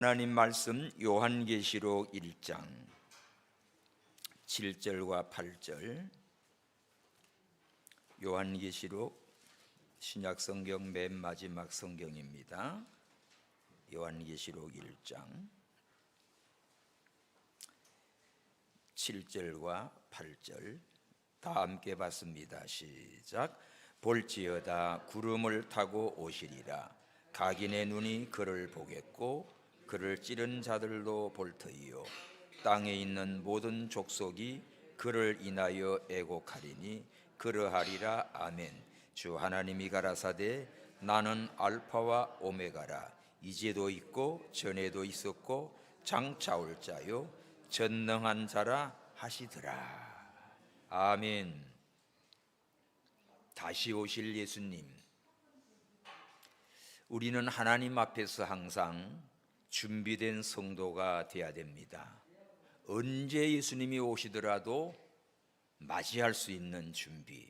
하나님 말씀 요한계시록 1장 7절과 8절. 요한계시록 신약성경 맨 마지막 성경입니다. 요한계시록 1장 7절과 8절 다 함께 봤습니다. 시작. 볼지어다 구름을 타고 오시리라. 각인의 눈이 그를 보겠고 그를 찌른 자들도 볼 터이요 땅에 있는 모든 족속이 그를 인하여 애곡하리니 그러하리라. 아멘. 주 하나님이 가라사대 나는 알파와 오메가라. 이제도 있고 전에도 있었고 장차 올 자요 전능한 자라 하시더라. 아멘. 다시 오실 예수님. 우리는 하나님 앞에서 항상 준비된 성도가 되어야 됩니다. 언제 예수님이 오시더라도 맞이할 수 있는 준비.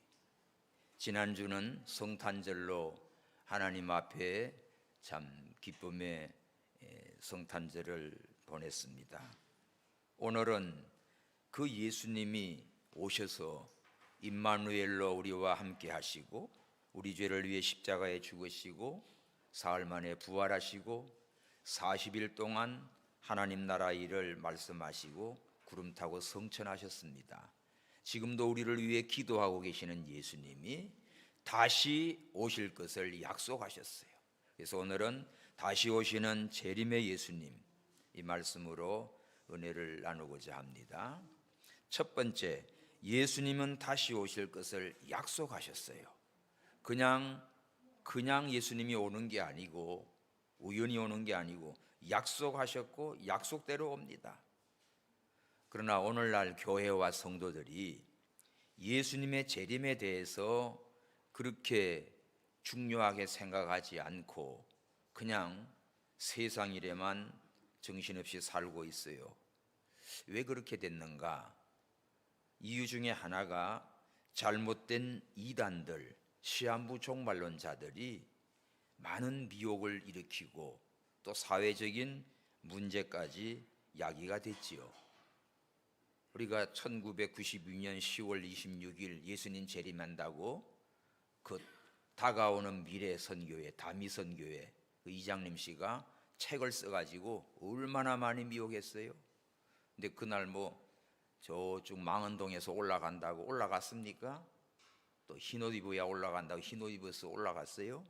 지난주는 성탄절로 하나님 앞에 참 기쁨의 성탄절을 보냈습니다. 오늘은 그 예수님이 오셔서 임마누엘로 우리와 함께 하시고 우리 죄를 위해 십자가에 죽으시고 사흘 만에 부활하시고 40일 동안 하나님 나라 일을 말씀하시고 구름 타고 성천하셨습니다. 지금도 우리를 위해 기도하고 계시는 예수님이 다시 오실 것을 약속하셨어요. 그래서 오늘은 다시 오시는 재림의 예수님, 이 말씀으로 은혜를 나누고자 합니다. 첫 번째, 예수님은 다시 오실 것을 약속하셨어요. 그냥 예수님이 오는 게 아니고 우연히 오는 게 아니고 약속하셨고 약속대로 옵니다. 그러나 오늘날 교회와 성도들이 예수님의 재림에 대해서 그렇게 중요하게 생각하지 않고 그냥 세상 일에만 정신없이 살고 있어요. 왜 그렇게 됐는가? 이유 중에 하나가 잘못된 이단들, 시한부 종말론자들이 많은 미혹을 일으키고 또 사회적인 문제까지 야기가 됐지요. 우리가 1992년 10월 26일 예수님 재림한다고 그 다가오는 미래 선교회, 다미 선교회 그 이장님 씨가 책을 써가지고 얼마나 많이 미혹했어요. 근데 그날 저쪽 망원동에서 올라간다고 올라갔습니까? 또 흰옷 입어야 올라간다고 흰옷 입어서 올라갔어요?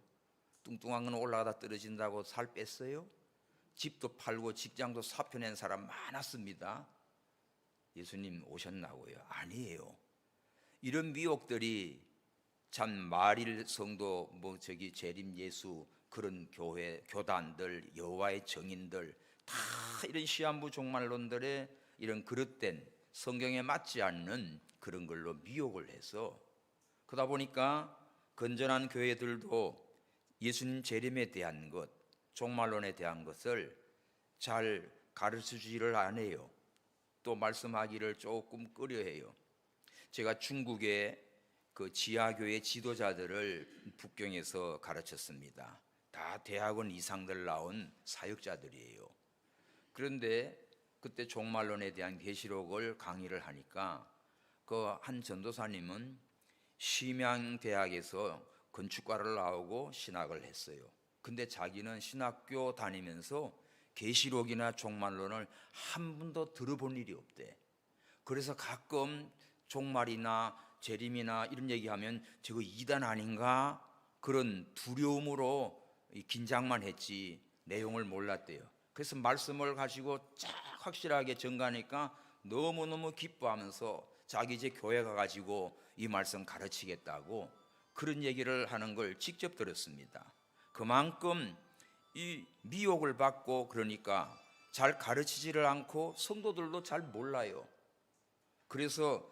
뚱뚱한 건 올라가다 떨어진다고 살 뺐어요? 집도 팔고 직장도 사표낸 사람 많았습니다. 예수님 오셨나고요? 아니에요. 이런 미혹들이 참 말일 성도 재림 예수 그런 교회 교단들 여호와의 증인들 다 이런 시한부 종말론들의 이런 그릇된 성경에 맞지 않는 그런 걸로 미혹을 해서 그러다 보니까 건전한 교회들도 예수님 재림에 대한 것, 종말론에 대한 것을 잘 가르쳐주지를 않아요. 또 말씀하기를 조금 꺼려해요. 제가 중국의 그 지하교회 지도자들을 북경에서 가르쳤습니다. 다 대학원 이상들 나온 사역자들이에요. 그런데 그때 종말론에 대한 계시록을 강의를 하니까 그 한 전도사님은 심양대학에서 건축과를 나오고 신학을 했어요. 근데 자기는 신학교 다니면서 계시록이나 종말론을 한 번도 들어본 일이 없대. 그래서 가끔 종말이나 재림이나 이런 얘기하면 저거 이단 아닌가 그런 두려움으로 긴장만 했지 내용을 몰랐대요. 그래서 말씀을 가지고 쫙 확실하게 전가하니까 너무너무 기뻐하면서 자기 이제 교회 가가지고 이 말씀 가르치겠다고 그런 얘기를 하는 걸 직접 들었습니다. 그만큼 이 미혹을 받고 그러니까 잘 가르치지를 않고 성도들도 잘 몰라요. 그래서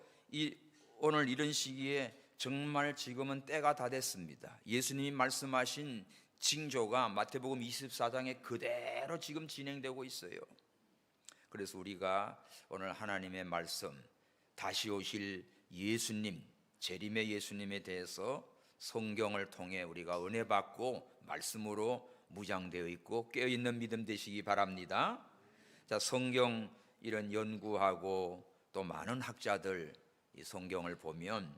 오늘 이런 시기에 정말 지금은 때가 다 됐습니다. 예수님이 말씀하신 징조가 마태복음 24장에 그대로 지금 진행되고 있어요. 그래서 우리가 오늘 하나님의 말씀 다시 오실 예수님 재림의 예수님에 대해서 성경을 통해 우리가 은혜 받고 말씀으로 무장되어 있고 깨어있는 믿음 되시기 바랍니다. 자, 성경 이런 연구하고 또 많은 학자들 이 성경을 보면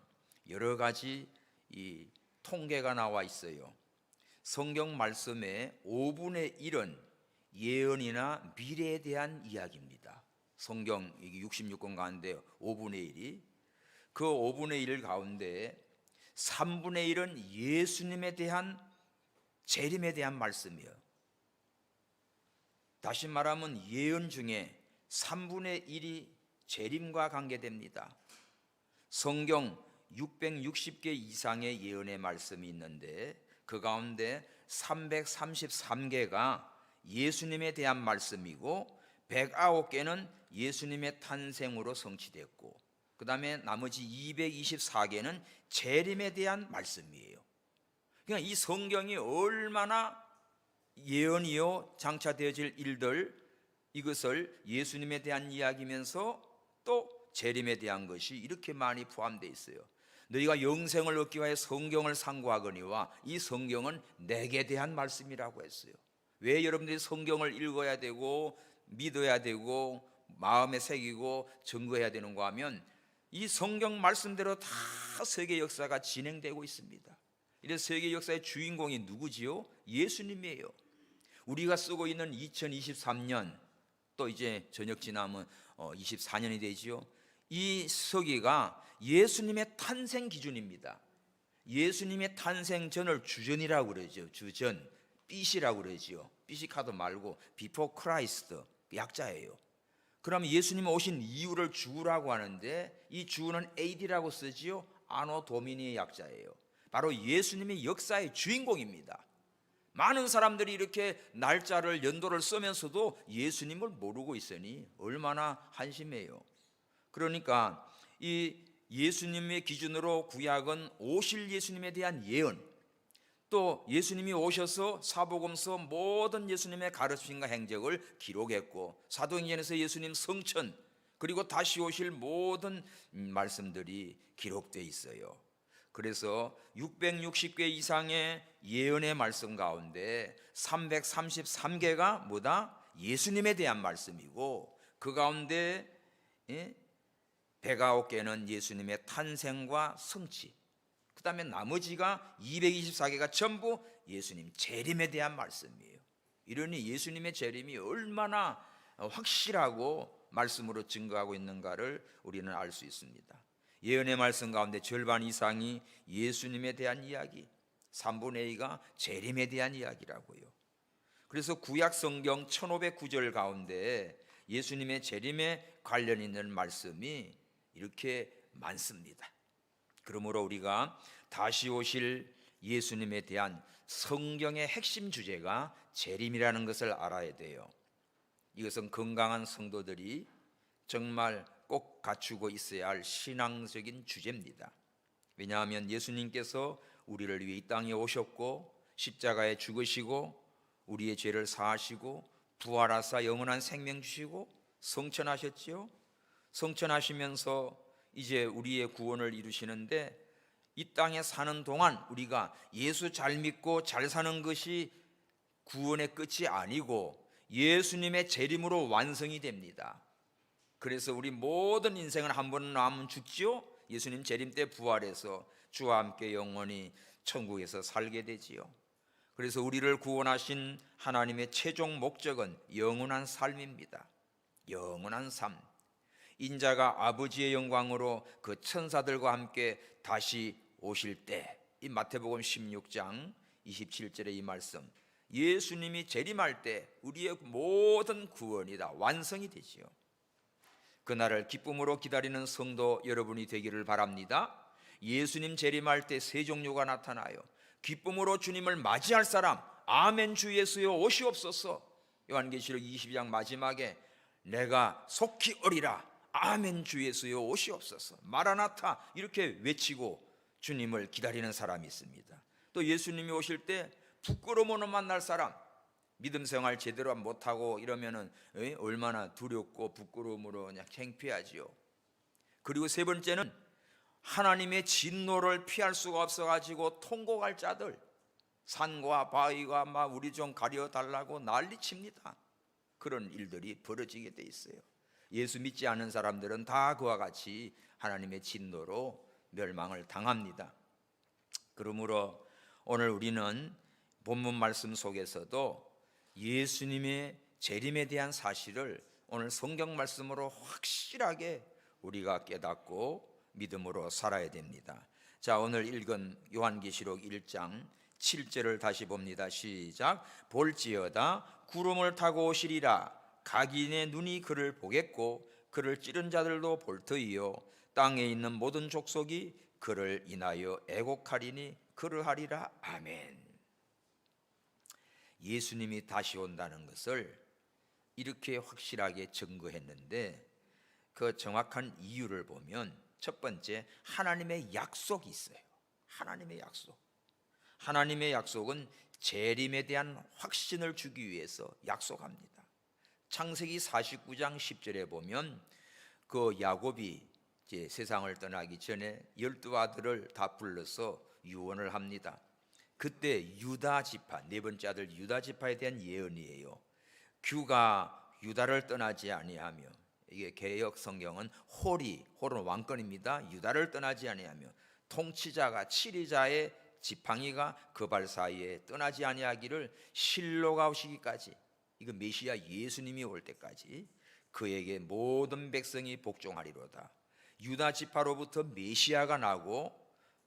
여러 가지 이 통계가 나와 있어요. 성경 말씀의 5분의 1은 예언이나 미래에 대한 이야기입니다. 성경 66권 가운데 5분의 1이 그 5분의 1 가운데 3분의 1은 예수님에 대한 재림에 대한 말씀이에요. 다시 말하면 예언 중에 3분의 1이 재림과 관계됩니다. 성경 660개 이상의 예언의 말씀이 있는데 그 가운데 333개가 예수님에 대한 말씀이고 109개는 예수님의 탄생으로 성취됐고 그 다음에 나머지 224개는 재림에 대한 말씀이에요. 그러니까 이 성경이 얼마나 예언이요 장차되어질 일들 이것을 예수님에 대한 이야기면서 또 재림에 대한 것이 이렇게 많이 포함되어 있어요. 너희가 영생을 얻기 위하여 성경을 상고하거니와 이 성경은 내게 대한 말씀이라고 했어요. 왜 여러분들이 성경을 읽어야 되고 믿어야 되고 마음에 새기고 증거해야 되는가 하면 이 성경 말씀대로 다 세계 역사가 진행되고 있습니다. 이래서 세계 역사의 주인공이 누구지요? 예수님이에요. 우리가 쓰고 있는 2023년 또 이제 저녁 지나면 24년이 되지요. 이 서기가 예수님의 탄생 기준입니다. 예수님의 탄생 전을 주전이라고 그러죠. 주전, 삐시라고 그러죠. 삐시 카드 말고 Before Christ 약자예요. 그럼 예수님 오신 이유를 주라고 하는데 이 주는 AD라고 쓰지요. 아노 도미니의 약자예요. 바로 예수님이 역사의 주인공입니다. 많은 사람들이 이렇게 날짜를 연도를 쓰면서도 예수님을 모르고 있으니 얼마나 한심해요. 그러니까 이 예수님의 기준으로 구약은 오실 예수님에 대한 예언, 또 예수님이 오셔서 사복음서 모든 예수님의 가르침과 행적을 기록했고 사도행전에서 예수님 성천 그리고 다시 오실 모든 말씀들이 기록되어 있어요. 그래서 660개 이상의 예언의 말씀 가운데 333개가 뭐다? 예수님에 대한 말씀이고 그 가운데 109개는 예수님의 탄생과 성취, 그 다음에 나머지가 224개가 전부 예수님 재림에 대한 말씀이에요. 이러니 예수님의 재림이 얼마나 확실하고 말씀으로 증거하고 있는가를 우리는 알 수 있습니다. 예언의 말씀 가운데 절반 이상이 예수님에 대한 이야기, 3분의 2가 재림에 대한 이야기라고요. 그래서 구약 성경 1509절 가운데 예수님의 재림에 관련 있는 말씀이 이렇게 많습니다. 그러므로 우리가 다시 오실 예수님에 대한 성경의 핵심 주제가 재림이라는 것을 알아야 돼요. 이것은 건강한 성도들이 정말 꼭 갖추고 있어야 할 신앙적인 주제입니다. 왜냐하면 예수님께서 우리를 위해 이 땅에 오셨고 십자가에 죽으시고 우리의 죄를 사하시고 부활하사 영원한 생명 주시고 성천하셨지요. 성천하시면서 이제 우리의 구원을 이루시는데 이 땅에 사는 동안 우리가 예수 잘 믿고 잘 사는 것이 구원의 끝이 아니고 예수님의 재림으로 완성이 됩니다. 그래서 우리 모든 인생은 한 번 남으면 죽지요. 예수님 재림 때 부활해서 주와 함께 영원히 천국에서 살게 되지요. 그래서 우리를 구원하신 하나님의 최종 목적은 영원한 삶입니다. 영원한 삶. 인자가 아버지의 영광으로 그 천사들과 함께 다시 오실 때, 이 마태복음 16장 27절의 이 말씀, 예수님이 재림할 때 우리의 모든 구원이 다 완성이 되지요. 그날을 기쁨으로 기다리는 성도 여러분이 되기를 바랍니다. 예수님 재림할 때 세 종류가 나타나요. 기쁨으로 주님을 맞이할 사람, 아멘 주 예수여 오시옵소서. 요한계시록 22장 마지막에 내가 속히 오리라, 아멘 주 예수여 오시옵소서, 마라나타 이렇게 외치고 주님을 기다리는 사람이 있습니다. 또 예수님이 오실 때 부끄러움으로 만날 사람, 믿음 생활 제대로 못하고 이러면은 얼마나 두렵고 부끄러움으로 그냥 창피하지요. 그리고 세 번째는 하나님의 진노를 피할 수가 없어가지고 통곡할 자들, 산과 바위가 막 우리 좀 가려달라고 난리칩니다. 그런 일들이 벌어지게 돼 있어요. 예수 믿지 않는 사람들은 다 그와 같이 하나님의 진노로 멸망을 당합니다. 그러므로 오늘 우리는 본문 말씀 속에서도 예수님의 재림에 대한 사실을 오늘 성경 말씀으로 확실하게 우리가 깨닫고 믿음으로 살아야 됩니다. 자, 오늘 읽은 요한계시록 1장 7절을 다시 봅니다. 시작. 볼지어다 구름을 타고 오시리라. 각인의 눈이 그를 보겠고 그를 찌른 자들도 볼 터이요 땅에 있는 모든 족속이 그를 인하여 애곡하리니 그러하리라. 아멘. 예수님이 다시 온다는 것을 이렇게 확실하게 증거했는데 그 정확한 이유를 보면 첫 번째, 하나님의 약속이 있어요. 하나님의 약속. 하나님의 약속은 재림에 대한 확신을 주기 위해서 약속합니다. 창세기 49장 10절에 보면 그 야곱이 이제 세상을 떠나기 전에 12아들을 다 불러서 유언을 합니다. 그때 유다 지파, 네 번째 아들 유다 지파에 대한 예언이에요. 규가 유다를 떠나지 아니하며, 이게 개역 성경은 홀은 왕권입니다. 유다를 떠나지 아니하며 통치자가 치리자의 지팡이가 그 발 사이에 떠나지 아니하기를 실로가 오시기까지, 이거 메시아 예수님이 올 때까지 그에게 모든 백성이 복종하리로다. 유다 지파로부터 메시아가 나고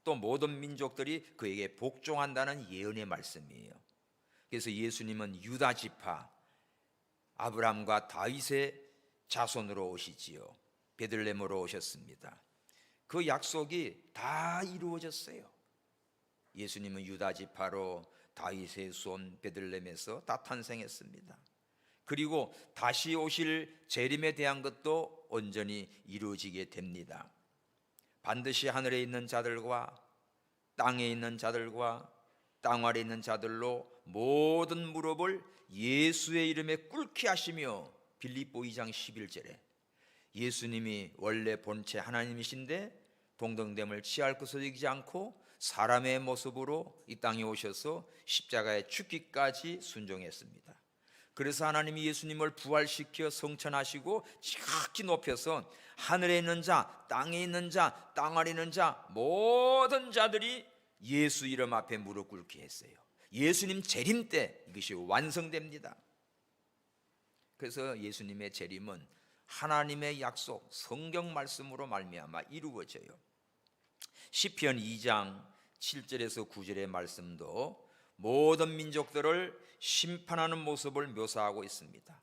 또 모든 민족들이 그에게 복종한다는 예언의 말씀이에요. 그래서 예수님은 유다 지파 아브라함과 다윗의 자손으로 오시지요. 베들레헴으로 오셨습니다. 그 약속이 다 이루어졌어요. 예수님은 유다 지파로 다윗의 손 베들레헴에서 다 탄생했습니다. 그리고 다시 오실 재림에 대한 것도 온전히 이루어지게 됩니다. 반드시 하늘에 있는 자들과 땅에 있는 자들과 땅 아래 있는 자들로 모든 무릎을 예수의 이름에 꿇게 하시며, 빌립보 2장 11절에 예수님이 원래 본체 하나님이신데 동등됨을 취할 것을 여기지 않고 사람의 모습으로 이 땅에 오셔서 십자가에 죽기까지 순종했습니다. 그래서 하나님이 예수님을 부활시켜 성천하시고 지극히 높여서 하늘에 있는 자, 땅에 있는 자, 땅 아래 있는 자 모든 자들이 예수 이름 앞에 무릎 꿇게 했어요. 예수님 재림 때 이것이 완성됩니다. 그래서 예수님의 재림은 하나님의 약속, 성경 말씀으로 말미암아 이루어져요. 시편 2장 7절에서 9절의 말씀도 모든 민족들을 심판하는 모습을 묘사하고 있습니다.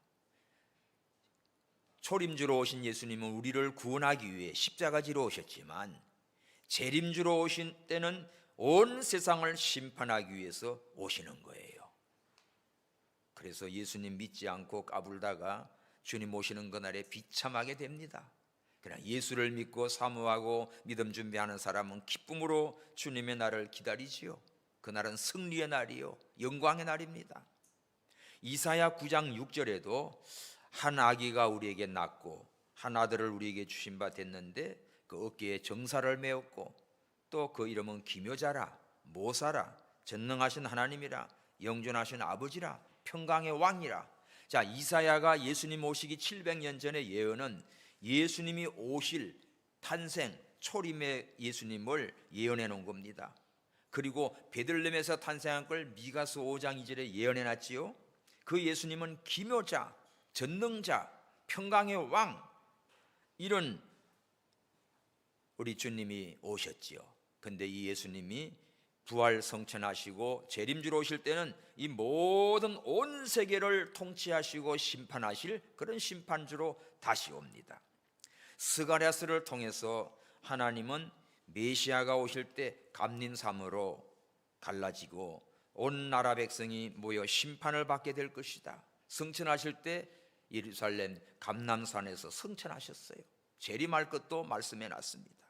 초림주로 오신 예수님은 우리를 구원하기 위해 십자가지로 오셨지만 재림주로 오신 때는 온 세상을 심판하기 위해서 오시는 거예요. 그래서 예수님 믿지 않고 까불다가 주님 오시는 그날에 비참하게 됩니다. 그러나 예수를 믿고 사모하고 믿음 준비하는 사람은 기쁨으로 주님의 날을 기다리지요. 그날은 승리의 날이요 영광의 날입니다. 이사야 9장 6절에도 한 아기가 우리에게 낳고 한 아들을 우리에게 주신 바 됐는데 그 어깨에 정사를 메었고 또 그 이름은 기묘자라, 모사라, 전능하신 하나님이라, 영존하신 아버지라, 평강의 왕이라. 자, 이사야가 예수님 오시기 700년 전의 예언은 예수님이 오실 탄생 초림의 예수님을 예언해 놓은 겁니다. 그리고 베들레헴에서 탄생한 걸 미가서 5장 2절에 예언해 놨지요. 그 예수님은 기묘자, 전능자, 평강의 왕, 이런 우리 주님이 오셨지요. 근데 이 예수님이 부활 성천하시고 재림주로 오실 때는 이 모든 온 세계를 통치하시고 심판하실 그런 심판주로 다시 옵니다. 스가랴스를 통해서 하나님은 메시아가 오실 때 감림삼으로 갈라지고 온 나라 백성이 모여 심판을 받게 될 것이다. 성천하실 때 예루살렘 감람산에서 성천하셨어요. 재림할 것도 말씀해 놨습니다.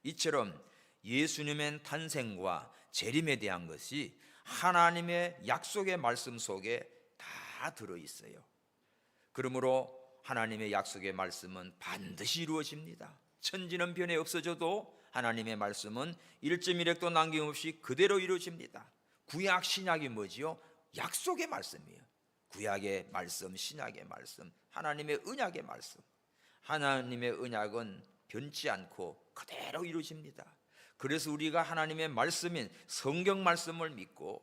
이처럼 예수님의 탄생과 재림에 대한 것이 하나님의 약속의 말씀 속에 다 들어있어요. 그러므로 하나님의 약속의 말씀은 반드시 이루어집니다. 천지는 변해 없어져도 하나님의 말씀은 1.1획도 남김없이 그대로 이루어집니다. 구약 신약이 뭐지요? 약속의 말씀이에요. 구약의 말씀, 신약의 말씀, 하나님의 언약의 말씀. 하나님의 언약은 변치 않고 그대로 이루어집니다. 그래서 우리가 하나님의 말씀인 성경 말씀을 믿고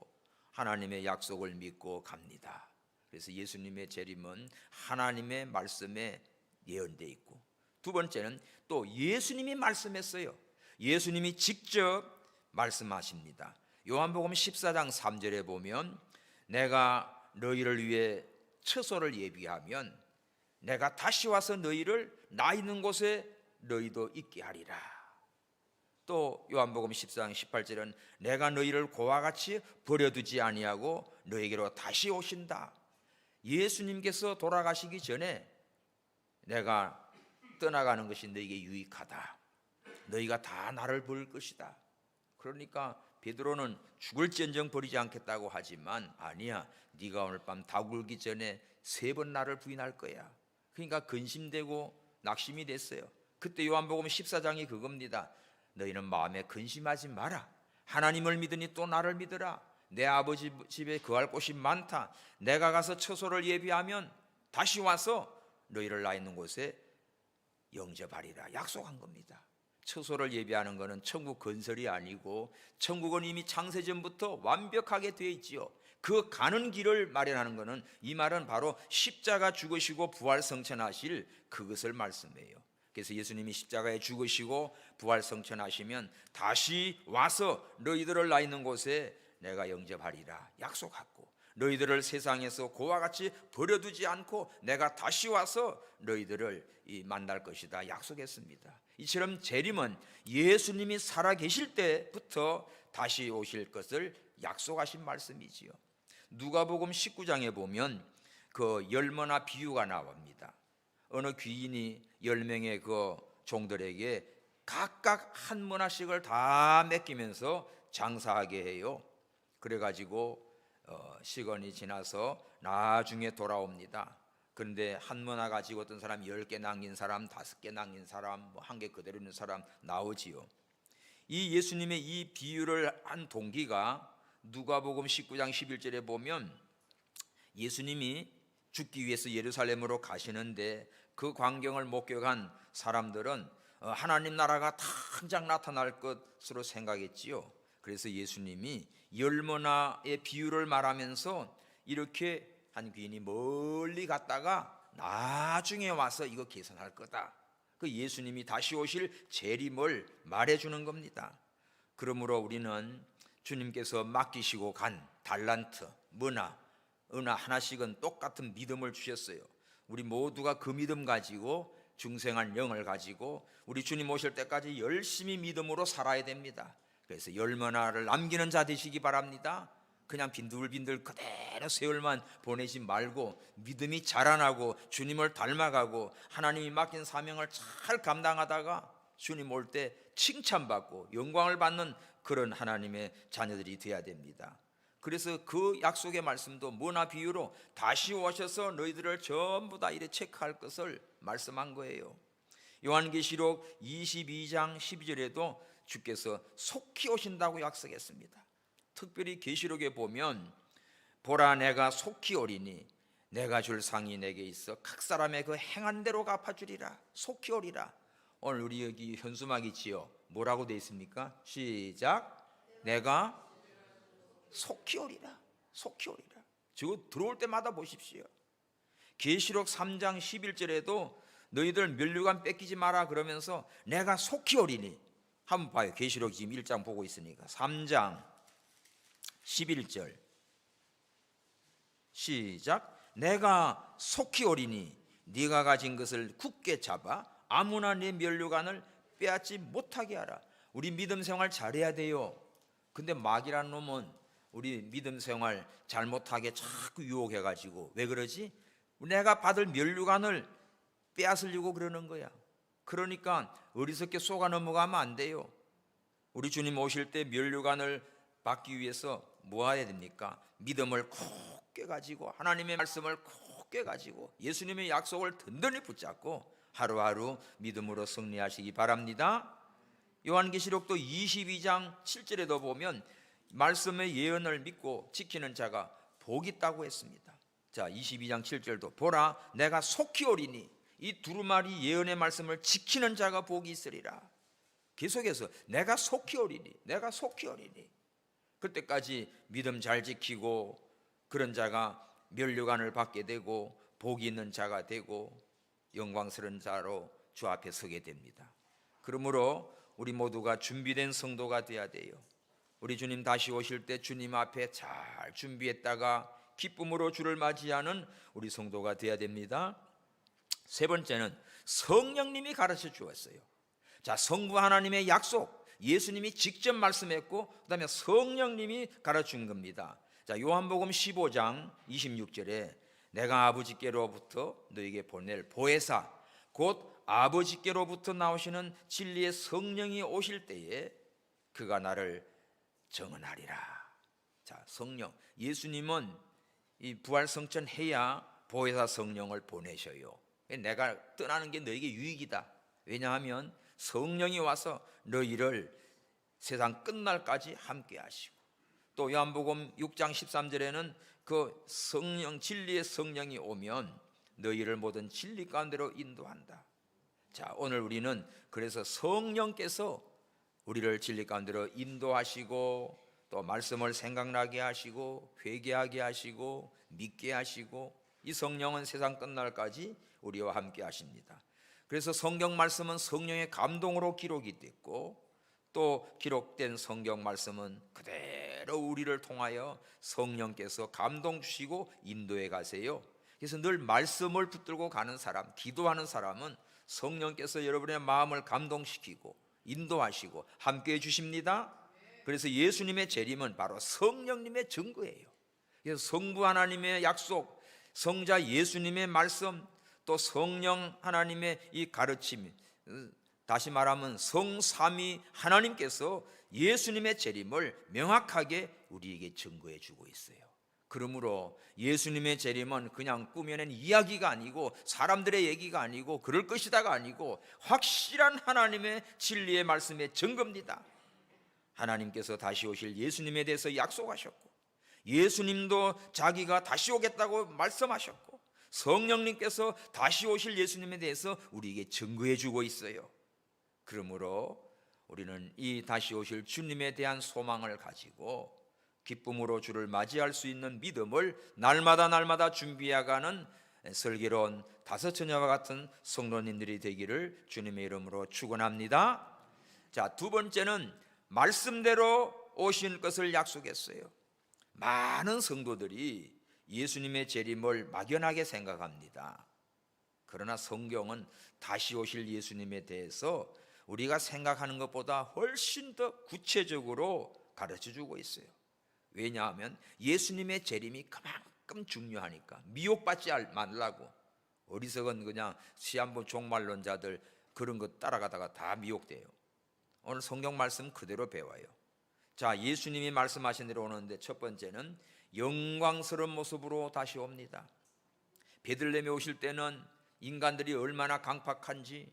하나님의 약속을 믿고 갑니다. 그래서 예수님의 재림은 하나님의 말씀에 예언되어 있고, 두 번째는 또 예수님이 말씀했어요. 예수님이 직접 말씀하십니다. 요한복음 14장 3절에 보면 내가 너희를 위해 처소를 예비하면 내가 다시 와서 너희를 나 있는 곳에 너희도 있게 하리라. 또 요한복음 14장 18절은 내가 너희를 고와 같이 버려두지 아니하고 너희에게로 다시 오신다. 예수님께서 돌아가시기 전에 내가 떠나가는 것이 너희에게 유익하다. 너희가 다 나를 버릴 것이다. 그러니까 베드로는 죽을지언정 버리지 않겠다고 하지만 아니야, 네가 오늘 밤 다 굴기 전에 3번 나를 부인할 거야. 그러니까 근심되고 낙심이 됐어요. 그때 요한복음 14장이 그겁니다. 너희는 마음에 근심하지 마라. 하나님을 믿으니 또 나를 믿으라. 내 아버지 집에 거할 곳이 많다. 내가 가서 처소를 예비하면 다시 와서 너희를 나 있는 곳에 영접하리라. 약속한 겁니다. 처소를 예비하는 것은 천국 건설이 아니고 천국은 이미 창세전부터 완벽하게 되어 있지요. 그 가는 길을 마련하는 것은, 이 말은 바로 십자가 죽으시고 부활 성천하실 그것을 말씀해요. 그래서 예수님이 십자가에 죽으시고 부활 성천하시면 다시 와서 너희들을 나 있는 곳에 내가 영접하리라 약속하고, 너희들을 세상에서 고와 같이 버려두지 않고 내가 다시 와서 너희들을 만날 것이다 약속했습니다. 이처럼 재림은 예수님이 살아계실 때부터 다시 오실 것을 약속하신 말씀이지요. 누가복음 19장에 보면 그 열머나 비유가 나옵니다. 어느 귀인이 10명의 그 종들에게 각각 한 머나씩을 다 맡기면서 장사하게 해요. 그래가지고 시간이 지나서 나중에 돌아옵니다. 그런데 한 머나 가지고 어떤 사람 10개 남긴 사람, 5개 남긴 사람, 뭐 1개 그대로 있는 사람 나오지요. 이 예수님의 이 비유를 한 동기가 누가복음 19장 11절에 보면 예수님이 죽기 위해서 예루살렘으로 가시는데 그 광경을 목격한 사람들은 하나님 나라가 당장 나타날 것으로 생각했지요. 그래서 예수님이 열머나의 비유를 말하면서 이렇게 한 귀인이 멀리 갔다가 나중에 와서 이거 계산할 거다. 그 예수님이 다시 오실 재림을 말해주는 겁니다. 그러므로 우리는 주님께서 맡기시고 간 달란트, 머나, 은하 하나씩은 똑같은 믿음을 주셨어요. 우리 모두가 그 믿음 가지고 중생한 영을 가지고 우리 주님 오실 때까지 열심히 믿음으로 살아야 됩니다. 그래서 10머나를 남기는 자 되시기 바랍니다. 그냥 빈들빈들 그대로 세월만 보내지 말고 믿음이 자라나고 주님을 닮아가고 하나님이 맡긴 사명을 잘 감당하다가 주님 올 때 칭찬받고 영광을 받는 그런 하나님의 자녀들이 되어야 됩니다. 그래서 그 약속의 말씀도 머나 비유로 다시 오셔서 너희들을 전부 다 이래 체크할 것을 말씀한 거예요. 요한계시록 22장 12절에도 주께서 속히 오신다고 약속했습니다. 특별히 계시록에 보면 보라 내가 속히 오리니 내가 줄 상이 내게 있어 각 사람의 그 행한 대로 갚아주리라. 속히 오리라. 오늘 우리 여기 현수막 있지요. 뭐라고 되어 있습니까? 시작. 내가 속히 오리라. 속히 오리라. 저 들어올 때마다 보십시오. 계시록 3장 11절에도 너희들 면류관 뺏기지 마라 그러면서 내가 속히 오리니, 한번 봐요. 계시록 지금 1장 보고 있으니까 3장 11절 시작. 내가 속히 오리니 네가 가진 것을 굳게 잡아 아무나 네 면류관을 빼앗지 못하게 하라. 우리 믿음 생활 잘해야 돼요. 근데 마귀라는 놈은 우리 믿음 생활 잘못하게 자꾸 유혹해가지고 왜 그러지? 내가 받을 면류관을 빼앗으려고 그러는 거야. 그러니까 어리석게 속아 넘어가면 안 돼요. 우리 주님 오실 때 면류관을 받기 위해서 뭐 해야 됩니까? 믿음을 굳게 가지고 하나님의 말씀을 굳게 가지고 예수님의 약속을 든든히 붙잡고 하루하루 믿음으로 승리하시기 바랍니다. 요한계시록도 22장 7절에도 보면 말씀의 예언을 믿고 지키는 자가 복이 있다고 했습니다. 자, 22장 7절도 보라 내가 속히 오리니 이 두루마리 예언의 말씀을 지키는 자가 복이 있으리라. 계속해서 내가 속히 오리니, 내가 속히 오리니. 그때까지 믿음 잘 지키고 그런 자가 면류관을 받게 되고 복이 있는 자가 되고 영광스러운 자로 주 앞에 서게 됩니다. 그러므로 우리 모두가 준비된 성도가 되어야 돼요. 우리 주님 다시 오실 때 주님 앞에 잘 준비했다가 기쁨으로 주를 맞이하는 우리 성도가 되어야 됩니다. 세 번째는 성령님이 가르쳐 주었어요. 자, 성부 하나님의 약속, 예수님이 직접 말씀했고 그다음에 성령님이 가르친 겁니다. 자, 요한복음 15장 26절에 내가 아버지께로부터 너에게 보낼 보혜사 곧 아버지께로부터 나오시는 진리의 성령이 오실 때에 그가 나를 증언하리라. 자, 성령, 예수님은 이 부활 성천 해야 보혜사 성령을 보내셔요. 내가 떠나는 게 너에게 유익이다. 왜냐하면 성령이 와서 너희를 세상 끝날까지 함께 하시고 또 요한복음 6장 13절에는 그 성령, 진리의 성령이 오면 너희를 모든 진리 가운데로 인도한다. 자, 오늘 우리는 그래서 성령께서 우리를 진리 가운데로 인도하시고 또 말씀을 생각나게 하시고 회개하게 하시고 믿게 하시고 이 성령은 세상 끝날까지 우리와 함께 하십니다. 그래서 성경 말씀은 성령의 감동으로 기록이 됐고 또 기록된 성경 말씀은 그대로 우리를 통하여 성령께서 감동 주시고 인도해 가세요. 그래서 늘 말씀을 붙들고 가는 사람, 기도하는 사람은 성령께서 여러분의 마음을 감동시키고 인도하시고 함께해 주십니다. 그래서 예수님의 재림은 바로 성령님의 증거예요. 그래서 성부 하나님의 약속, 성자 예수님의 말씀, 또 성령 하나님의 이 가르침, 다시 말하면 성삼위 하나님께서 예수님의 재림을 명확하게 우리에게 증거해 주고 있어요. 그러므로 예수님의 재림은 그냥 꾸며낸 이야기가 아니고 사람들의 얘기가 아니고 그럴 것이다가 아니고 확실한 하나님의 진리의 말씀의 증거입니다. 하나님께서 다시 오실 예수님에 대해서 약속하셨고 예수님도 자기가 다시 오겠다고 말씀하셨고 성령님께서 다시 오실 예수님에 대해서 우리에게 증거해 주고 있어요. 그러므로 우리는 이 다시 오실 주님에 대한 소망을 가지고 기쁨으로 주를 맞이할 수 있는 믿음을 날마다 준비해가는 슬기로운 다섯 처녀와 같은 성도님들이 되기를 주님의 이름으로 축원합니다. 자, 두 번째는 말씀대로 오신 것을 약속했어요. 많은 성도들이 예수님의 재림을 막연하게 생각합니다. 그러나 성경은 다시 오실 예수님에 대해서 우리가 생각하는 것보다 훨씬 더 구체적으로 가르쳐주고 있어요. 왜냐하면 예수님의 재림이 그만큼 중요하니까 미혹받지 말라고. 어리석은 그냥 시한부 종말론자들 그런 거 따라가다가 다 미혹돼요. 오늘 성경 말씀 그대로 배워요. 자, 예수님이 말씀하신 대로 오는데 첫 번째는 영광스러운 모습으로 다시 옵니다. 베들레헴에 오실 때는 인간들이 얼마나 강팍한지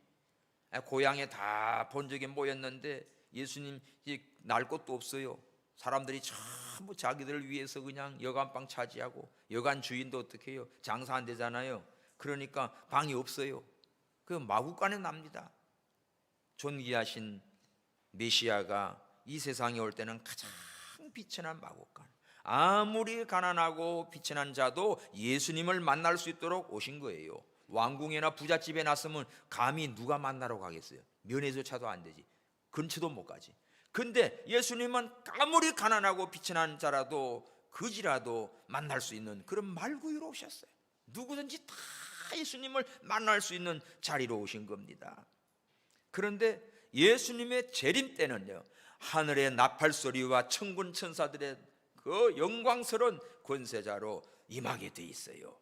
고향에 다 본적에 모였는데 예수님 날 곳도 없어요. 사람들이 전부 자기들을 위해서 그냥 여간방 차지하고 여간 주인도 어떻게 해요? 장사 안 되잖아요. 그러니까 방이 없어요. 그 마구간에 납니다. 존귀하신 메시아가 이 세상에 올 때는 가장 비천한 마구간, 아무리 가난하고 비천한 자도 예수님을 만날 수 있도록 오신 거예요. 왕궁이나 부잣집에 났으면 감히 누가 만나러 가겠어요? 면회조차도 안 되지. 근처도 못 가지. 근데 예수님은 아무리 가난하고 비천한 자라도 거지라도 만날 수 있는 그런 말구유로 오셨어요. 누구든지 다 예수님을 만날 수 있는 자리로 오신 겁니다. 그런데 예수님의 재림 때는요, 하늘의 나팔소리와 천군 천사들의 그 영광스러운 권세자로 임하게 돼 있어요.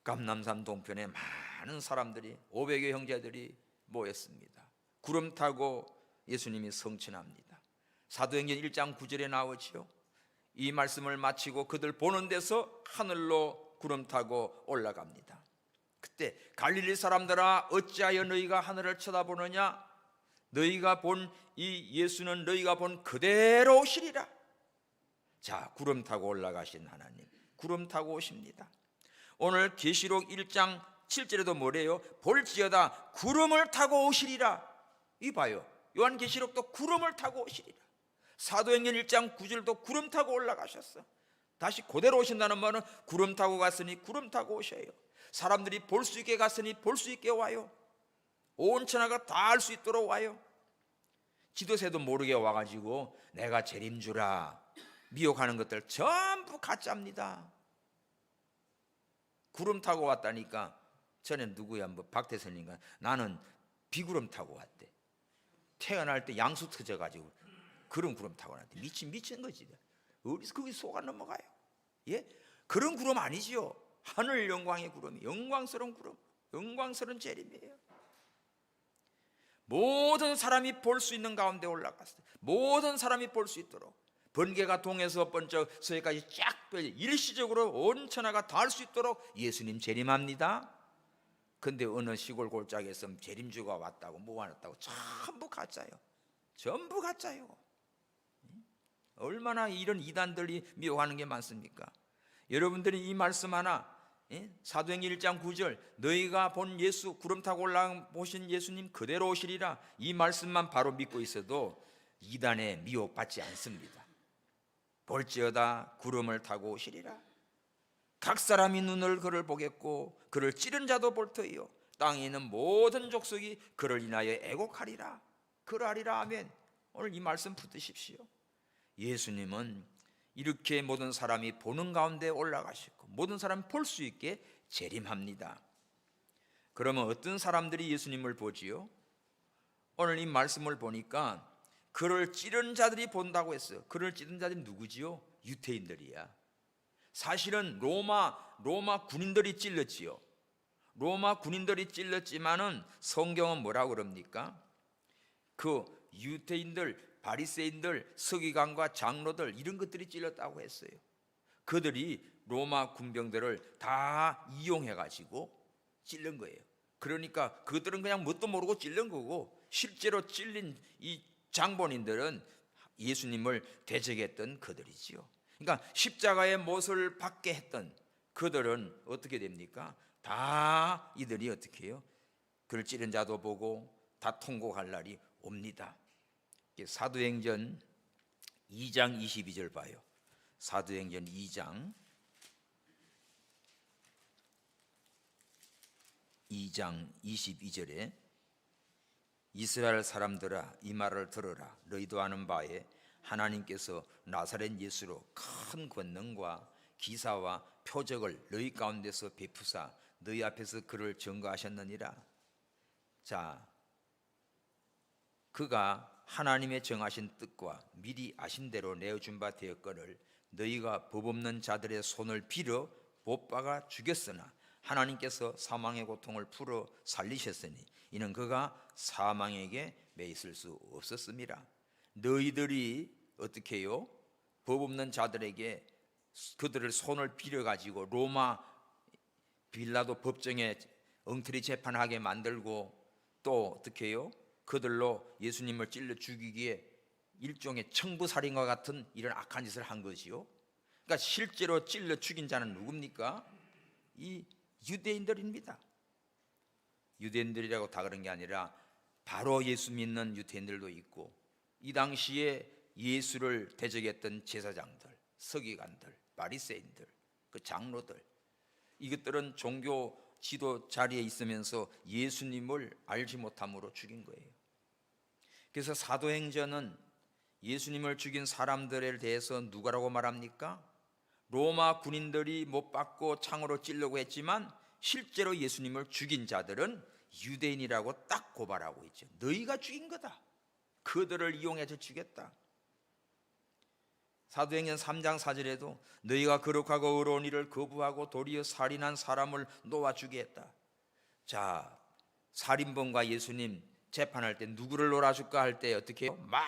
감람산 동편에 많은 사람들이 500여 형제들이 모였습니다. 구름 타고 예수님이 성천합니다. 사도행전 1장 9절에 나오지요. 이 말씀을 마치고 그들 보는 데서 하늘로 구름 타고 올라갑니다. 그때 갈릴리 사람들아 어찌하여 너희가 하늘을 쳐다보느냐? 너희가 본 이 예수는 너희가 본 그대로 오시리라. 자, 구름 타고 올라가신 하나님, 구름 타고 오십니다. 오늘 계시록 1장 7절에도 뭐래요? 볼지어다 구름을 타고 오시리라. 이 봐요, 요한계시록도 구름을 타고 오시리라. 사도행전 1장 9절도 구름 타고 올라가셨어. 다시 그대로 오신다는 말은 구름 타고 갔으니 구름 타고 오셔요. 사람들이 볼 수 있게 갔으니 볼 수 있게 와요. 온 천하가 다 알 수 있도록 와요. 지도새도 모르게 와가지고 내가 재림주라 미혹하는 것들 전부 가짜입니다. 구름 타고 왔다니까. 전에 누구야, 뭐 박태선인가, 나는 비구름 타고 왔대. 태어날 때 양수 터져가지고 그런 구름 타고 왔대. 미친 거지. 어디서 거기 속아 넘어가요? 예? 그런 구름 아니지요. 하늘 영광의 구름이, 영광스러운 구름, 영광스러운 재림이에요. 모든 사람이 볼 수 있는 가운데 올라갔어요. 모든 사람이 볼 수 있도록 번개가 동에서 번쩍 서해까지 쫙 펴져 일시적으로 온 천하가 다 알 수 있도록 예수님 재림합니다. 근데 어느 시골 골짜기에서 재림주가 왔다고 모아놨다고 전부 가짜요. 전부 가짜요. 얼마나 이런 이단들이 미혹하는 게 많습니까? 여러분들이 이 말씀 하나, 사도행전 1장 9절 너희가 본 예수, 구름 타고 올라오신 예수님 그대로 오시리라, 이 말씀만 바로 믿고 있어도 이단에 미혹받지 않습니다. 볼지어다 구름을 타고 오시리라. 각 사람이 눈을 그를 보겠고 그를 찌른 자도 볼 터이요 땅에 있는 모든 족속이 그를 인하여 애곡하리라. 그러하리라. 아멘. 오늘 이 말씀 붙드십시오. 예수님은 이렇게 모든 사람이 보는 가운데 올라가시고 모든 사람이 볼 수 있게 재림합니다. 그러면 어떤 사람들이 예수님을 보지요? 오늘 이 말씀을 보니까 그를 찌른 자들이 본다고 했어요. 그를 찌른 자들이 누구지요? 유태인들이야. 사실은 로마 군인들이 찔렀지요. 로마 군인들이 찔렀지만은 성경은 뭐라고 그럽니까? 그 유태인들, 바리새인들, 서기관과 장로들 이런 것들이 찔렀다고 했어요. 그들이 로마 군병들을 다 이용해 가지고 찔른 거예요. 그러니까 그들은 그냥 뭣도 모르고 찔른 거고, 실제로 찔린 이 장본인들은 예수님을 대적했던 그들이지요. 그러니까 십자가의 못을 받게 했던 그들은 어떻게 됩니까? 다 이들이 어떻게 해요? 그를 찌른 자도 보고 다 통곡할 날이 옵니다. 사도행전 2장 22절 봐요. 사도행전 2장 22절에 이스라엘 사람들아 이 말을 들으라. 너희도 아는 바에 하나님께서 나사렛 예수로 큰 권능과 기사와 표적을 너희 가운데서 베푸사 너희 앞에서 그를 증거하셨느니라. 자, 그가 하나님의 정하신 뜻과 미리 아신 대로 내어준 바 되었거늘 너희가 법 없는 자들의 손을 빌어 못 박아 죽였으나 하나님께서 사망의 고통을 풀어 살리셨으니 이는 그가 사망에게 매있을 수 없었음이라. 너희들이 어떻게 해요? 법 없는 자들에게 그들을 손을 빌어가지고 로마 빌라도 법정에 엉터리 재판하게 만들고 또 어떻게 해요? 그들로 예수님을 찔러 죽이기에 일종의 청부살인과 같은 이런 악한 짓을 한 것이요. 그러니까 실제로 찔러 죽인 자는 누굽니까? 이 유대인들입니다. 유대인들이라고 다 그런 게 아니라 바로 예수 믿는 유대인들도 있고 이 당시에 예수를 대적했던 제사장들, 서기관들, 바리새인들, 그 장로들, 이것들은 종교 지도 자리에 있으면서 예수님을 알지 못함으로 죽인 거예요. 그래서 사도행전은 예수님을 죽인 사람들에 대해서 누구라고 말합니까? 로마 군인들이 못 박고 창으로 찌르려고 했지만 실제로 예수님을 죽인 자들은 유대인이라고 딱 고발하고 있죠. 너희가 죽인 거다. 그들을 이용해서 죽였다. 사도행전 3장 4절에도 너희가 거룩하고 의로운 일을 거부하고 도리어 살인한 사람을 놓아주게 했다. 자, 살인범과 예수님 재판할 때 누구를 놀아줄까 할 때 어떻게 해요? 막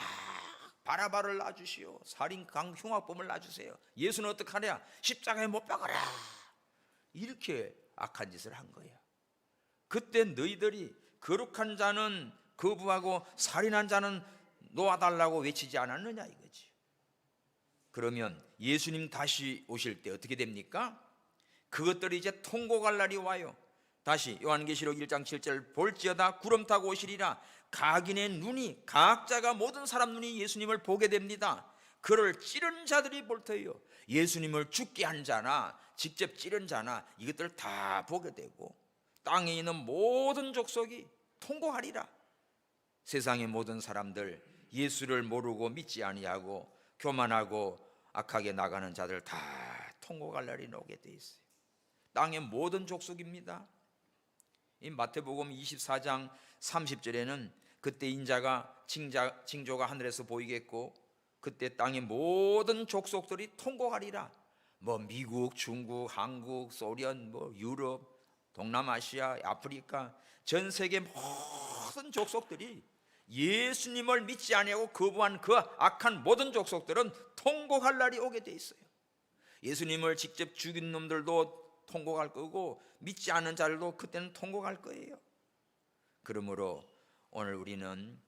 바라바를 놔주시오. 살인 흉악범을 놔주세요. 예수는 어떻게 하냐? 십자가에 못 박아라. 이렇게 악한 짓을 한 거야. 그때 너희들이 거룩한 자는 거부하고 살인한 자는 놓아달라고 외치지 않았느냐 이거지. 그러면 예수님 다시 오실 때 어떻게 됩니까? 그것들이 이제 통곡할 날이 와요. 다시 요한계시록 1장 7절 볼지어다 구름 타고 오시리라. 각인의 눈이, 각자가 모든 사람 눈이 예수님을 보게 됩니다. 그를 찌른 자들이 볼 터예요. 예수님을 죽게 한 자나 직접 찌른 자나 이것들 다 보게 되고 땅에 있는 모든 족속이 통곡하리라. 세상의 모든 사람들, 예수를 모르고 믿지 아니하고 교만하고 악하게 나가는 자들 다 통곡할 날이 오게 돼 있어요. 땅의 모든 족속입니다. 이 마태복음 24장 30절에는 그때 인자가 징조가 하늘에서 보이겠고 그때 땅의 모든 족속들이 통곡하리라. 뭐 미국, 중국, 한국, 소련, 뭐 유럽, 동남아시아, 아프리카 전 세계 모든 족속들이 예수님을 믿지 아니하고 거부한 그 악한 모든 족속들은 통곡할 날이 오게 돼 있어요. 예수님을 직접 죽인 놈들도 통곡할 거고 믿지 않는 자들도 그때는 통곡할 거예요. 그러므로 오늘 우리는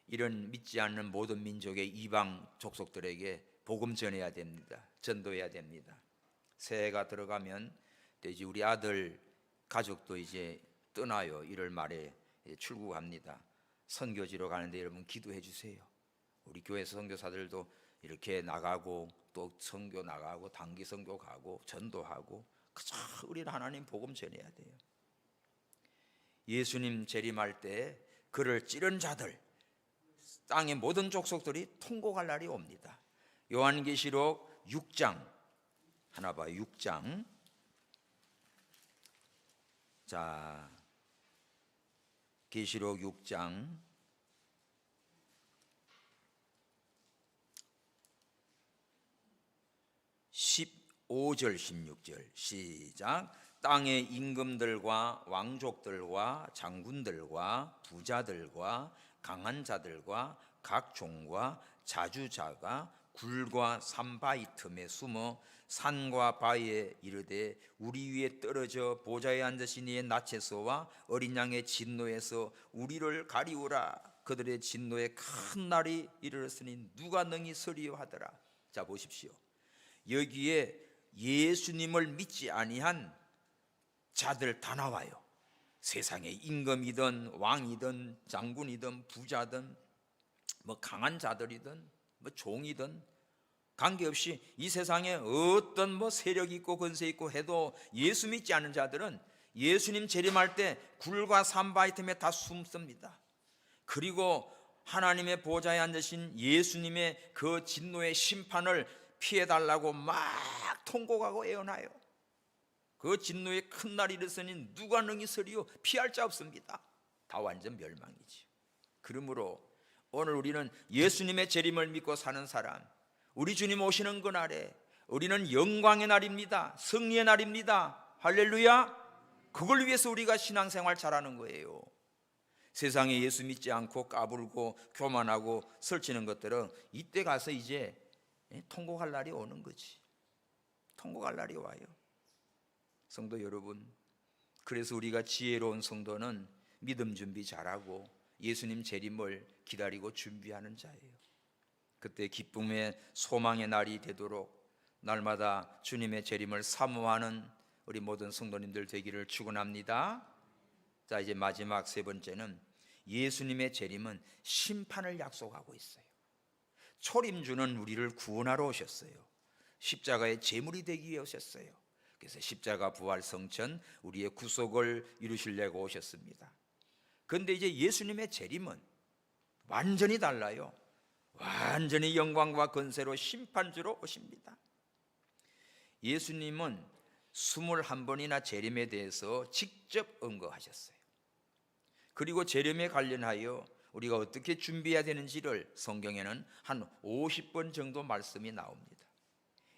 이런 믿지 않는 모든 민족의 이방 족속들에게 복음 전해야 됩니다. 전도해야 됩니다. 새해가 들어가면 이제 우리 아들 가족도 이제 떠나요. 1월 말에 출국합니다. 선교지로 가는데 여러분 기도해 주세요. 우리 교회 선교사들도 이렇게 나가고 또 선교 나가고 단기 선교 가고 전도하고 그저 우리는 하나님 복음 전해야 돼요. 예수님 재림할 때 그를 찌른 자들 땅의 모든 족속들이 통곡할 날이 옵니다. 요한계시록 6장 하나 봐요. 6장 자 계시록 6장 15절 16절 시작. 땅의 임금들과 왕족들과 장군들과 부자들과 강한 자들과 각 종과 자주자가 굴과 산바위 틈에 숨어 산과 바위에 이르되 우리 위에 떨어져 보좌에 앉으신 이의 낯에서와 어린 양의 진노에서 우리를 가리우라. 그들의 진노에 큰 날이 이르렀으니 누가 능히 서리요 하더라. 자 보십시오. 여기에 예수님을 믿지 아니한 자들 다 나와요. 세상의 임금이든 왕이든 장군이든 부자든 뭐 강한 자들이든 뭐 종이든 관계없이 이 세상에 어떤 뭐 세력이 있고 권세 있고 해도 예수 믿지 않는 자들은 예수님 재림할 때 굴과 산바위 틈에 다 숨습니다. 그리고 하나님의 보좌에 앉으신 예수님의 그 진노의 심판을 피해달라고 막 통곡하고 애원하여 그 진노의 큰 날이 이르으니 누가 능히 서리요. 피할 자 없습니다. 다 완전 멸망이지. 그러므로 오늘 우리는 예수님의 재림을 믿고 사는 사람, 우리 주님 오시는 그날에 우리는 영광의 날입니다. 승리의 날입니다. 할렐루야. 그걸 위해서 우리가 신앙생활 잘하는 거예요. 세상에 예수 믿지 않고 까불고 교만하고 설치는 것들은 이때 가서 이제 통곡할 날이 오는 거지. 통곡할 날이 와요. 성도 여러분, 그래서 우리가 지혜로운 성도는 믿음 준비 잘하고 예수님 재림을 기다리고 준비하는 자예요. 그때 기쁨의 소망의 날이 되도록 날마다 주님의 재림을 사모하는 우리 모든 성도님들 되기를 축원합니다. 자, 이제 마지막 세 번째는 예수님의 재림은 심판을 약속하고 있어요. 초림주는 우리를 구원하러 오셨어요. 십자가의 제물이 되기 위해 오셨어요. 그래서 십자가 부활 성천 우리의 구속을 이루시려고 오셨습니다. 그런데 이제 예수님의 재림은 완전히 달라요. 완전히 영광과 권세로 심판주로 오십니다. 예수님은 21번이나 재림에 대해서 직접 언급하셨어요. 그리고 재림에 관련하여 우리가 어떻게 준비해야 되는지를 성경에는 한 50번 정도 말씀이 나옵니다.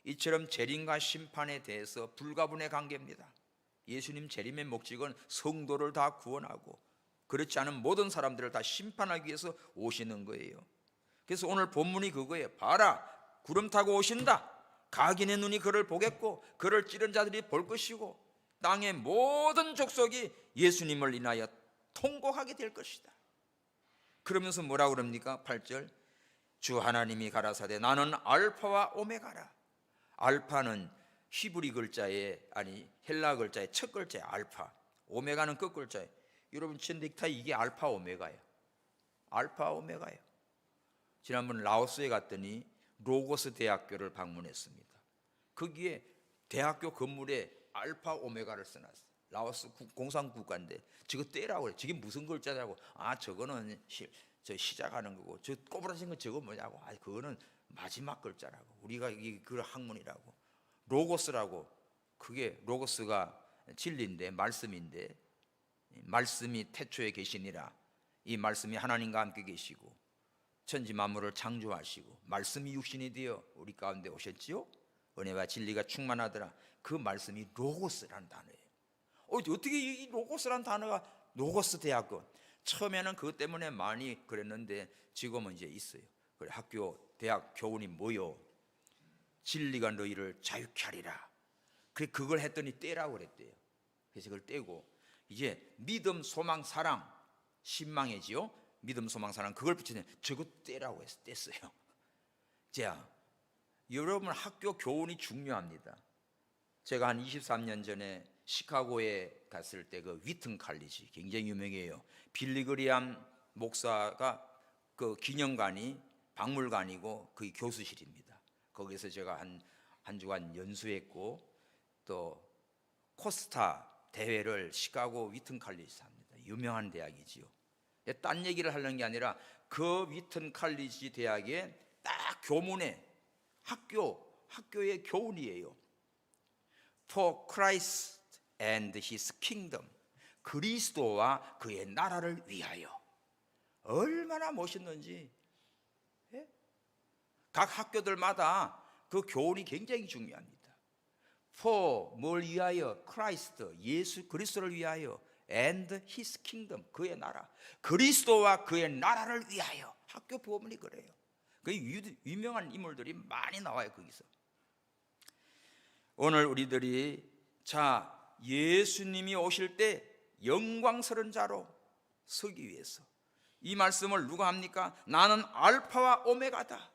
이처럼 재림과 심판에 대해서 불가분의 관계입니다. 예수님 재림의 목적은 성도를 다 구원하고 그렇지 않은 모든 사람들을 다 심판하기 위해서 오시는 거예요. 그래서 오늘 본문이 그거예요. 봐라, 구름 타고 오신다. 각인의 눈이 그를 보겠고 그를 찌른 자들이 볼 것이고 땅의 모든 족속이 예수님을 인하여 통곡하게 될 것이다. 그러면서 뭐라 그럽니까? 8절, 주 하나님이 가라사대 나는 알파와 오메가라. 알파는 히브리 글자에, 아니 헬라 글자의 첫 글자에 알파, 오메가는 끝 글자에. 여러분 제 넥타이 이게 알파 오메가예요. 알파 오메가예요. 지난번 라오스에 갔더니 로고스 대학교를 방문했습니다. 거기에 대학교 건물에 알파 오메가를 써놨어요. 라오스 공산국가인데 저거 떼라고 그래. 저게 무슨 글자냐고. 저거는 저 시작하는 거고, 저 꼬부라진 거 저거 뭐냐고. 그거는 마지막 글자라고. 우리가 이게 그 학문이라고. 로고스라고. 그게 로고스가 진리인데, 말씀인데, 말씀이 태초에 계시니라. 이 말씀이 하나님과 함께 계시고 천지 만물을 창조하시고 말씀이 육신이 되어 우리 가운데 오셨지요. 은혜와 진리가 충만하더라. 그 말씀이 로고스라는 단어예요. 어떻게 이 로고스라는 단어가, 로고스 대학교, 처음에는 그것 때문에 많이 그랬는데 지금은 이제 있어요. 그래, 학교 대학 교훈이 뭐요? 진리가 너희를 자유케 하리라. 그래, 그걸 했더니 떼라고 그랬대요. 그래서 그걸 떼고 이제 믿음, 소망, 사랑, 신망이지요. 믿음, 소망, 사랑, 그걸 붙이는, 저거 떼라고 해서 뗐어요. 자, 여러분 학교 교훈이 중요합니다. 제가 한 23년 전에 시카고에 갔을 때 그 위튼 칼리지 굉장히 유명해요. 빌리그리암 목사가 그 기념관이 박물관이고 그게 교수실입니다. 거기서 제가 한 주간 연수했고 또 코스타 대회를 시카고 위튼 칼리지에서 합니다. 유명한 대학이지요. 딴 얘기를 하려는 게 아니라 그 위튼 칼리지 대학의 딱 교문에 학교의 교훈이에요. For Christ and His Kingdom. 그리스도와 그의 나라를 위하여. 얼마나 멋있는지. 각 학교들마다 그 교훈이 굉장히 중요합니다. For 뭘 위하여? Christ, 예수 그리스도를 위하여. And His Kingdom, 그의 나라. 그리스도와 그의 나라를 위하여. 학교 보문이 그래요. 그 유명한 인물들이 많이 나와요 거기서. 오늘 우리들이 예수님이 오실 때 영광스러운 자로 서기 위해서 이 말씀을 누가 합니까? 나는 알파와 오메가다.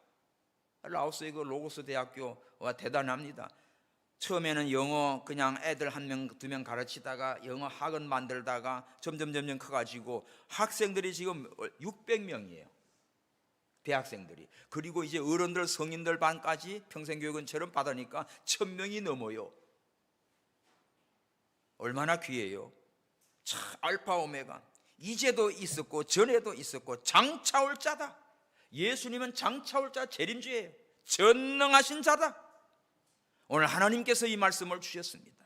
라오스의 그 로고스 대학교와 대단합니다. 처음에는 영어 그냥 애들 1명 2명 가르치다가 영어 학원 만들다가 점점 커가지고 학생들이 지금 600명이에요. 대학생들이. 그리고 이제 어른들 성인들 반까지 평생교육원처럼 받으니까 1000명이 넘어요. 얼마나 귀해요. 알파 오메가. 이제도 있었고 전에도 있었고 장차 올 자다. 예수님은 장차 올 자, 재림주예요. 전능하신 자다. 오늘 하나님께서 이 말씀을 주셨습니다.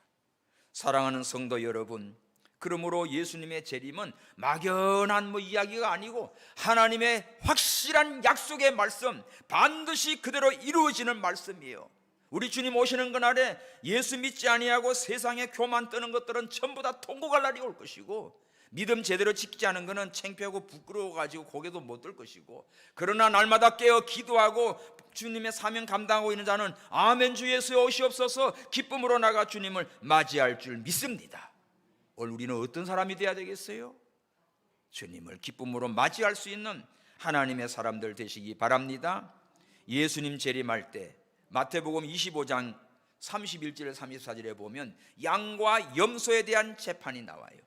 사랑하는 성도 여러분, 그러므로 예수님의 재림은 막연한 이야기가 아니고 하나님의 확실한 약속의 말씀, 반드시 그대로 이루어지는 말씀이에요. 우리 주님 오시는 그날에 예수 믿지 아니하고 세상에 교만 뜨는 것들은 전부 다 통곡할 날이 올 것이고, 믿음 제대로 지키지 않은 것은 창피하고 부끄러워가지고 고개도 못 들 것이고, 그러나 날마다 깨어 기도하고 주님의 사명 감당하고 있는 자는 아멘 주 예수여 오시옵소서 기쁨으로 나가 주님을 맞이할 줄 믿습니다. 오늘 우리는 어떤 사람이 되어야 되겠어요? 주님을 기쁨으로 맞이할 수 있는 하나님의 사람들 되시기 바랍니다. 예수님 재림할 때 마태복음 25장 31절 34절에 보면 양과 염소에 대한 재판이 나와요.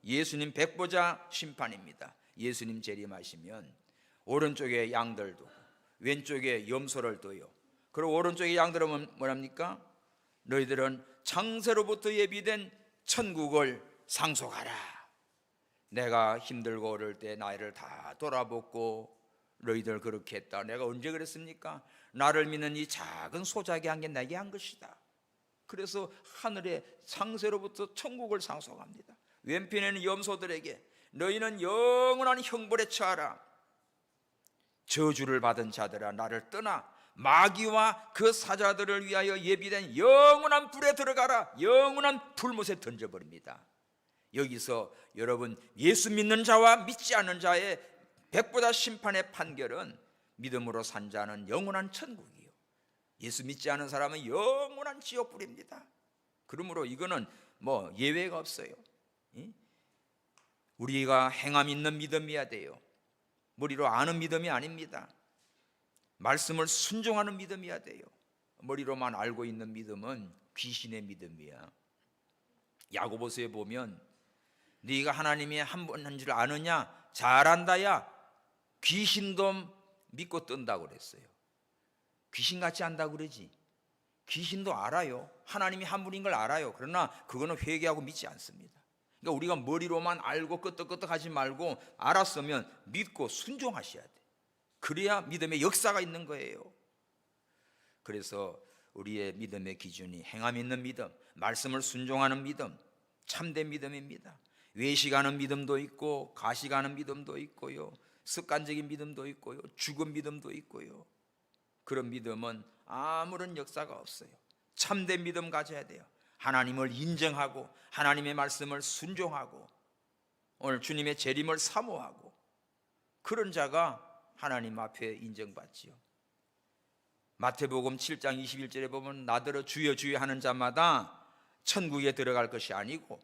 예수님 백보자 심판입니다. 예수님 재림하시면 오른쪽에 양들 두고 왼쪽에 염소를 둬요. 그리고 오른쪽에 양들은 뭐랍니까? 너희들은 창세로부터 예비된 천국을 상속하라. 내가 힘들고 어릴 때 나이를 다 돌아보고 너희들 그렇게 했다. 내가 언제 그랬습니까? 나를 믿는 이 작은 소작이 한 게 내게 한 것이다. 그래서 하늘의 창세로부터 천국을 상속합니다. 왼편에는 염소들에게 너희는 영원한 형벌에 처하라. 저주를 받은 자들아 나를 떠나 마귀와 그 사자들을 위하여 예비된 영원한 불에 들어가라. 영원한 불못에 던져버립니다. 여기서 여러분 예수 믿는 자와 믿지 않는 자의 백보다 심판의 판결은 믿음으로 산 자는 영원한 천국이요, 예수 믿지 않은 사람은 영원한 지옥불입니다. 그러므로 이거는 예외가 없어요. 우리가 행함 있는 믿음이어야 돼요. 머리로 아는 믿음이 아닙니다. 말씀을 순종하는 믿음이어야 돼요. 머리로만 알고 있는 믿음은 귀신의 믿음이야. 야고보서에 보면 네가 하나님이 한 분 한 줄 아느냐? 잘한다야. 귀신도 믿고 뜬다고 그랬어요. 귀신같이 안다고 그러지. 귀신도 알아요. 하나님이 한 분인 걸 알아요. 그러나 그거는 회개하고 믿지 않습니다. 그러니까 우리가 머리로만 알고 끄떡끄떡 하지 말고 알았으면 믿고 순종하셔야 돼. 그래야 믿음의 역사가 있는 거예요. 그래서 우리의 믿음의 기준이 행함 있는 믿음, 말씀을 순종하는 믿음, 참된 믿음입니다. 외식하는 믿음도 있고 가식하는 믿음도 있고요, 습관적인 믿음도 있고요, 죽은 믿음도 있고요. 그런 믿음은 아무런 역사가 없어요. 참된 믿음 가져야 돼요. 하나님을 인정하고 하나님의 말씀을 순종하고 오늘 주님의 재림을 사모하고, 그런 자가 하나님 앞에 인정받지요. 마태복음 7장 21절에 보면 나더러 주여 주여 하는 자마다 천국에 들어갈 것이 아니고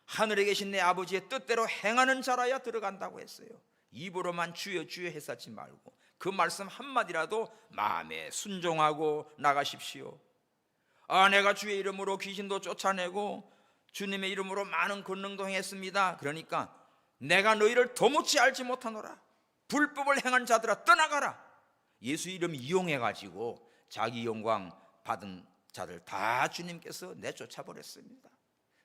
하늘에 계신 내 아버지의 뜻대로 행하는 자라야 들어간다고 했어요. 입으로만 주여 주여 했었지 말고 그 말씀 한마디라도 마음에 순종하고 나가십시오. 내가 주의 이름으로 귀신도 쫓아내고 주님의 이름으로 많은 권능도 행했습니다. 그러니까 내가 너희를 도무지 알지 못하노라. 불법을 행한 자들아 떠나가라. 예수 이름 이용해가지고 자기 영광 받은 자들 다 주님께서 내쫓아 버렸습니다.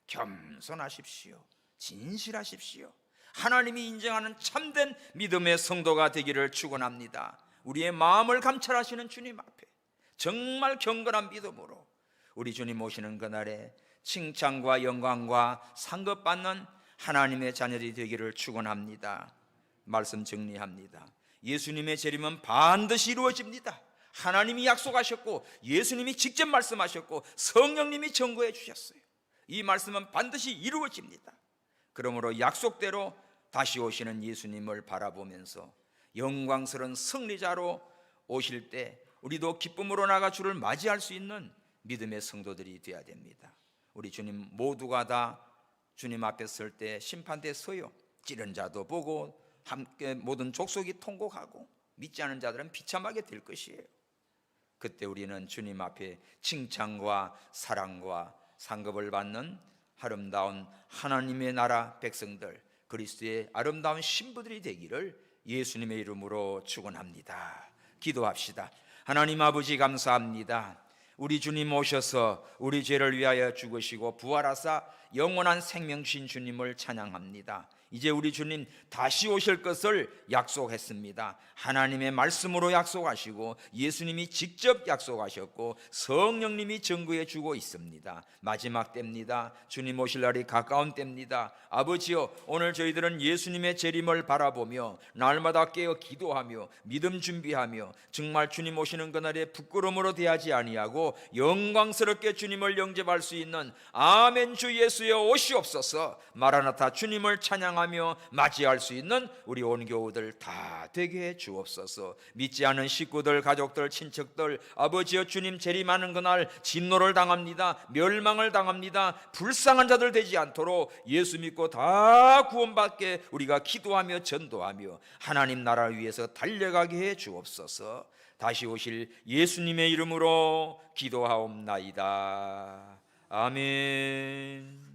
겸손하십시오. 진실하십시오. 하나님이 인정하는 참된 믿음의 성도가 되기를 축원합니다. 우리의 마음을 감찰하시는 주님 앞에 정말 경건한 믿음으로 우리 주님 오시는 그날에 칭찬과 영광과 상급받는 하나님의 자녀들이 되기를 축원합니다. 말씀 정리합니다. 예수님의 재림은 반드시 이루어집니다. 하나님이 약속하셨고 예수님이 직접 말씀하셨고 성령님이 증거해 주셨어요. 이 말씀은 반드시 이루어집니다. 그러므로 약속대로 다시 오시는 예수님을 바라보면서 영광스러운 승리자로 오실 때 우리도 기쁨으로 나가 주를 맞이할 수 있는 믿음의 성도들이 되어야 됩니다. 우리 주님 모두가 다 주님 앞에 설 때 심판대에 서요. 찌른 자도 보고 함께 모든 족속이 통곡하고 믿지 않은 자들은 비참하게 될 것이에요. 그때 우리는 주님 앞에 칭찬과 사랑과 상급을 받는 아름다운 하나님의 나라 백성들, 그리스도의 아름다운 신부들이 되기를 예수님의 이름으로 축원합니다. 기도합시다. 하나님 아버지 감사합니다. 우리 주님 오셔서 우리 죄를 위하여 죽으시고 부활하사 영원한 생명 주신 주님을 찬양합니다. 이제 우리 주님 다시 오실 것을 약속했습니다. 하나님의 말씀으로 약속하시고 예수님이 직접 약속하셨고 성령님이 증거해 주고 있습니다. 마지막 때입니다. 주님 오실 날이 가까운 때입니다. 아버지여, 오늘 저희들은 예수님의 재림을 바라보며 날마다 깨어 기도하며 믿음 준비하며 정말 주님 오시는 그날에 부끄러움으로 대하지 아니하고 영광스럽게 주님을 영접할 수 있는 아멘 주 예수여 오시옵소서. 마라나타 주님을 찬양하며 맞이할 수 있는 우리 온 교우들 다 되게 해 주옵소서. 믿지 않은 식구들, 가족들, 친척들, 아버지여 주님 재림하는 그날 진노를 당합니다. 멸망을 당합니다. 불쌍한 자들 되지 않도록 예수 믿고 다 구원받게 우리가 기도하며 전도하며 하나님 나라를 위해서 달려가게 해 주옵소서. 다시 오실 예수님의 이름으로 기도하옵나이다. 아멘.